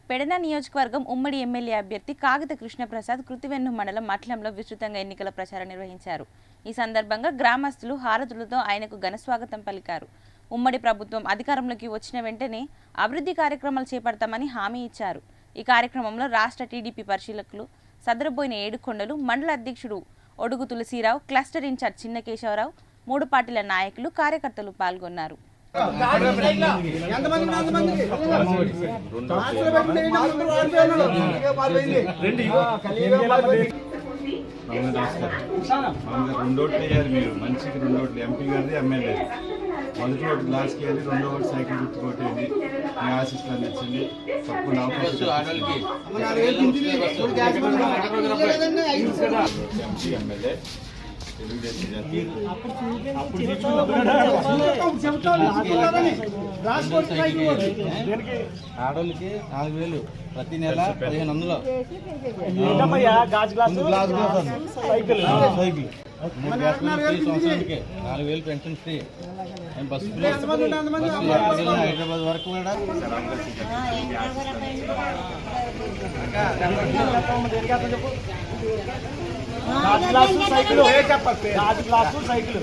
పెడన నియోజకవర్గం ఉమ్మడి ఎమ్మెల్యే అభ్యర్థి కాగిత కృష్ణప్రసాద్ కృతివెన్ను మండలం మట్లంలో విస్తృతంగా ఎన్నికల ప్రచారం నిర్వహించారు. ఈ సందర్భంగా గ్రామస్తులు హారతులతో ఆయనకు ఘనస్వాగతం పలికారు. ఉమ్మడి ప్రభుత్వం అధికారంలోకి వచ్చిన వెంటనే అభివృద్ధి కార్యక్రమాలు చేపడతామని హామీ ఇచ్చారు. ఈ కార్యక్రమంలో రాష్ట్ర టీడీపీ పరిశీలకులు సదరబోయిన ఏడుకొండలు, మండల అధ్యక్షుడు ఒడుగు తులసిరావు, క్లస్టర్ ఇన్ఛార్జ్ చిన్న కేశవరావు, మూడు పార్టీల నాయకులు, కార్యకర్తలు పాల్గొన్నారు. రెండోట్లు వేయాలి మీరు, మంచికి రెండోట్లు, ఎంపీ గారిది ఎమ్మెల్యే. మొదటి ఓటు గ్లాస్కి వెళ్ళి, రెండో ఓటు సైకిల్ గుర్తుకొట్టేది. మీ ఆశిస్సులు అందించండి. తప్పకుండా ఎంపీ ఎమ్మెల్యే ఆడోళ్ళకి 4000 ప్రతి నెల 1500. సైకిల్ 3 గ్యాస్ ఫ్రీ, సంవత్సరానికి 4000 pension free, bus free. Hyderabad వరకు కూడా సైకిల్